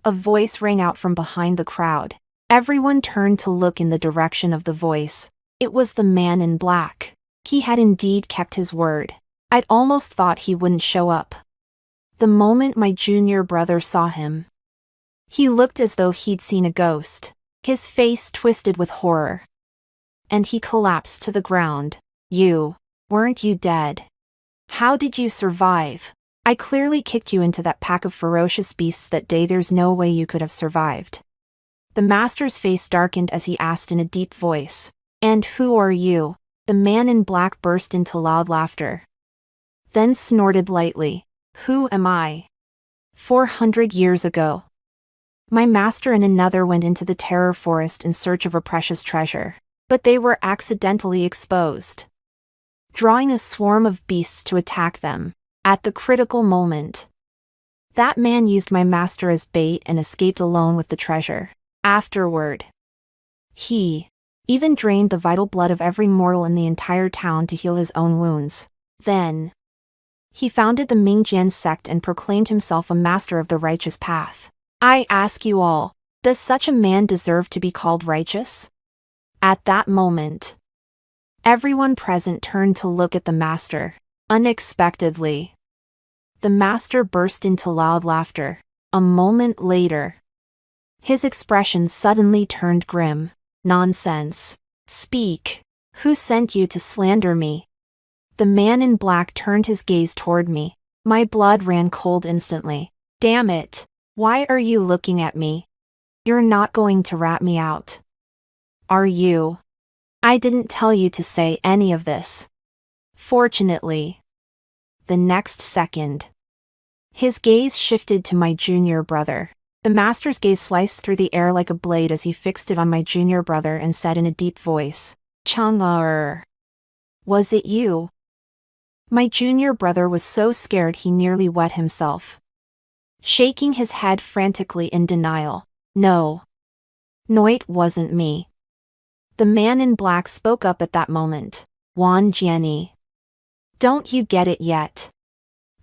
a voice rang out from behind the crowd. Everyone turned to look in the direction of the voice. It was the man in black. He had indeed kept his word. I'd almost thought he wouldn't show up. The moment my junior brother saw him, he looked as though he'd seen a ghost. His face twisted with horror. And he collapsed to the ground. Weren't you dead? How did you survive? I clearly kicked you into that pack of ferocious beasts that day. There's no way you could have survived. The master's face darkened as he asked in a deep voice. And who are you? The man in black burst into loud laughter. Then snorted lightly. Who am I? 400 years ago, my master and another went into the terror forest in search of a precious treasure. But they were accidentally exposed, drawing a swarm of beasts to attack them. At the critical moment, that man used my master as bait and escaped alone with the treasure. Afterward, he even drained the vital blood of every mortal in the entire town to heal his own wounds. Then, he founded the Mingjian sect and proclaimed himself a master of the righteous path. I ask you all, does such a man deserve to be called righteous? At that moment, everyone present turned to look at the master. Unexpectedly, the master burst into loud laughter. A moment later, his expression suddenly turned grim. Nonsense. Speak. Who sent you to slander me? The man in black turned his gaze toward me. My blood ran cold instantly. Damn it. Why are you looking at me? You're not going to rat me out, are you? I didn't tell you to say any of this. Fortunately, the next second, his gaze shifted to my junior brother. The master's gaze sliced through the air like a blade as he fixed it on my junior brother and said in a deep voice, Chang'er. Was it you? My junior brother was so scared he nearly wet himself, shaking his head frantically in denial. No, it wasn't me. The man in black spoke up at that moment. Wan Jianyi. Don't you get it yet?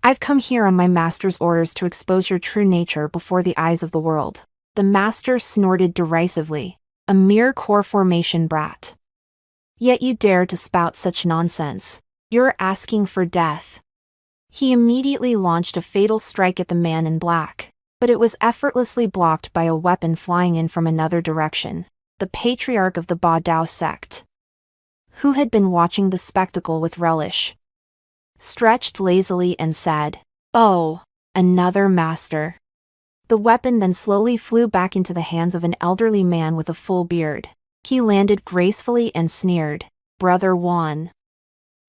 I've come here on my master's orders to expose your true nature before the eyes of the world. The master snorted derisively. A mere core formation brat. Yet you dare to spout such nonsense. You're asking for death. He immediately launched a fatal strike at the man in black, but it was effortlessly blocked by a weapon flying in from another direction. The patriarch of the Ba Dao sect, who had been watching the spectacle with relish, stretched lazily and said, Oh, another master. The weapon then slowly flew back into the hands of an elderly man with a full beard. He landed gracefully and sneered, Brother Wan.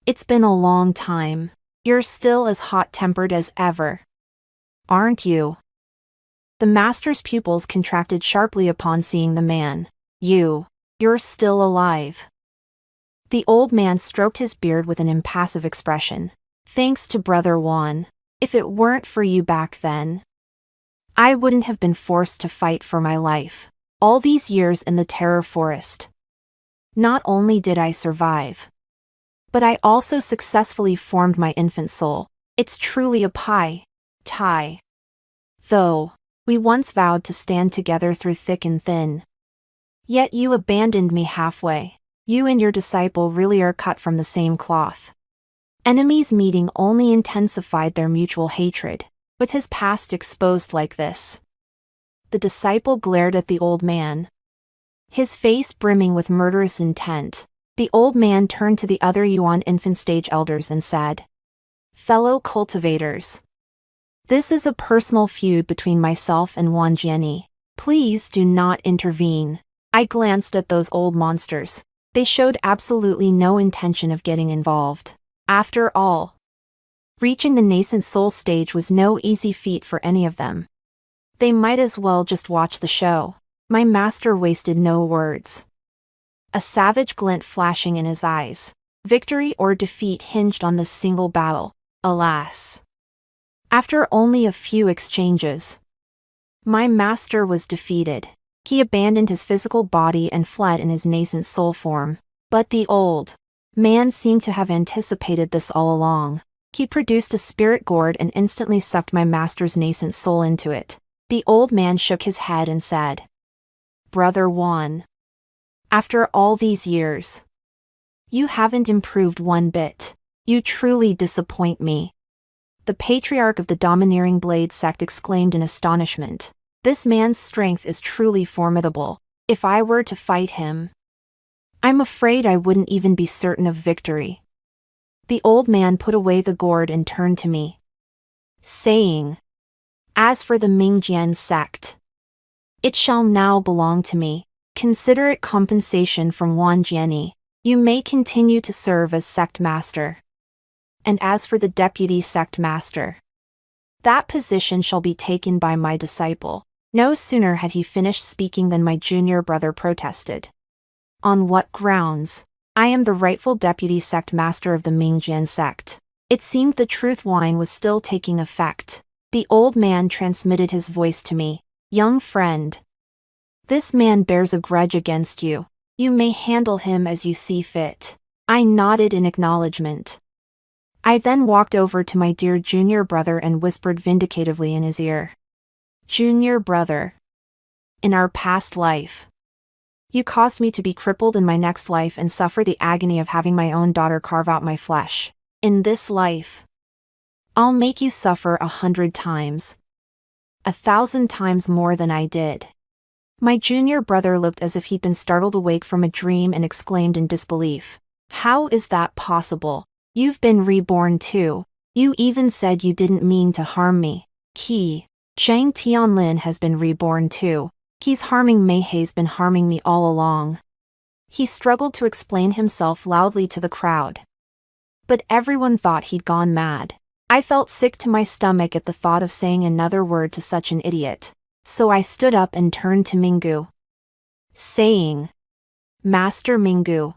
It's been a long time. You're still as hot-tempered as ever, aren't you? The master's pupils contracted sharply upon seeing the man. You're still alive. The old man stroked his beard with an impassive expression. Thanks to Brother Wan. If it weren't for you back then, I wouldn't have been forced to fight for my life. All these years in the terror forest. Not only did I survive, but I also successfully formed my infant soul. It's truly a tie. Though, we once vowed to stand together through thick and thin. Yet you abandoned me halfway. You and your disciple really are cut from the same cloth. Enemies meeting only intensified their mutual hatred, with his past exposed like this. The disciple glared at the old man, his face brimming with murderous intent. The old man turned to the other Yuan infant stage elders and said, Fellow cultivators, this is a personal feud between myself and Wan Jianyi. Please do not intervene. I glanced at those old monsters. They showed absolutely no intention of getting involved. After all, reaching the nascent soul stage was no easy feat for any of them. They might as well just watch the show. My master wasted no words. A savage glint flashing in his eyes. Victory or defeat hinged on this single battle, alas. After only a few exchanges, my master was defeated. He abandoned his physical body and fled in his nascent soul form. But the old man seemed to have anticipated this all along. He produced a spirit gourd and instantly sucked my master's nascent soul into it. The old man shook his head and said, "Brother Juan, after all these years, you haven't improved one bit. You truly disappoint me." The patriarch of the domineering Blade sect exclaimed in astonishment. This man's strength is truly formidable. If I were to fight him, I'm afraid I wouldn't even be certain of victory. The old man put away the gourd and turned to me, saying, "As for the Mingjian sect, it shall now belong to me. Consider it compensation from Wan Jianyi. You may continue to serve as sect master. And as for the deputy sect master, that position shall be taken by my disciple." No sooner had he finished speaking than my junior brother protested. "On what grounds? I am the rightful deputy sect master of the Mingjian sect." It seemed the truth wine was still taking effect. The old man transmitted his voice to me. "Young friend, this man bears a grudge against you. You may handle him as you see fit." I nodded in acknowledgement. I then walked over to my dear junior brother and whispered vindicatively in his ear, "Junior brother, in our past life, you caused me to be crippled in my next life and suffer the agony of having my own daughter carve out my flesh. In this life, I'll make you suffer 100 times. 1,000 times more than I did." My junior brother looked as if he'd been startled awake from a dream and exclaimed in disbelief, "How is that possible? You've been reborn too. You even said you didn't mean to harm me." Chang Tianlin has been reborn too. He's harming me. He's been harming me all along." He struggled to explain himself loudly to the crowd. But everyone thought he'd gone mad. I felt sick to my stomach at the thought of saying another word to such an idiot. So I stood up and turned to Minggu, saying, "Master Minggu,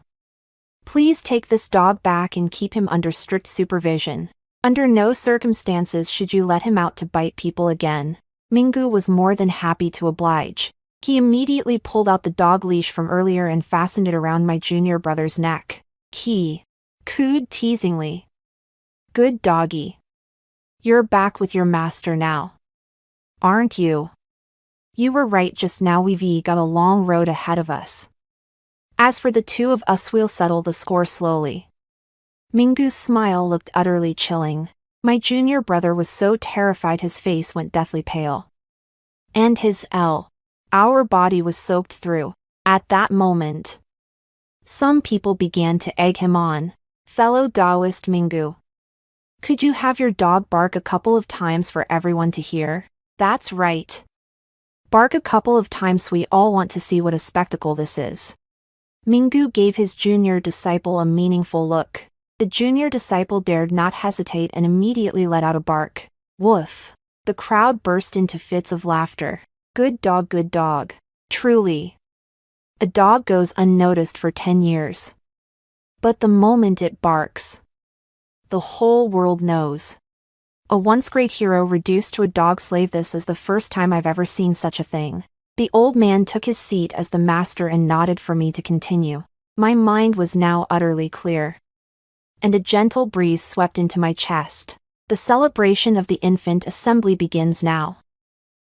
please take this dog back and keep him under strict supervision. Under no circumstances should you let him out to bite people again." Minggu was more than happy to oblige. He immediately pulled out the dog leash from earlier and fastened it around my junior brother's neck. He cooed teasingly, "Good doggy. You're back with your master now, aren't you? You were right just now. We've got a long road ahead of us. As for the two of us, we'll settle the score slowly." Minggu's smile looked utterly chilling. My junior brother was so terrified his face went deathly pale. And our body was soaked through. At that moment, some people began to egg him on. "Fellow Taoist Minggu, could you have your dog bark a couple of times for everyone to hear?" "That's right. Bark a couple of times. We all want to see what a spectacle this is." Minggu gave his junior disciple a meaningful look. The junior disciple dared not hesitate and immediately let out a bark. Woof! The crowd burst into fits of laughter. Good dog, good dog. Truly, a dog goes unnoticed for 10 years. But the moment it barks, the whole world knows. A once great hero reduced to a dog slave. This is the first time I've ever seen such a thing. The old man took his seat as the master and nodded for me to continue. My mind was now utterly clear, and a gentle breeze swept into my chest. The celebration of the infant assembly begins now.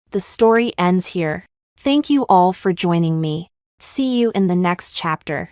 The story ends here. Thank you all for joining me. See you in the next chapter.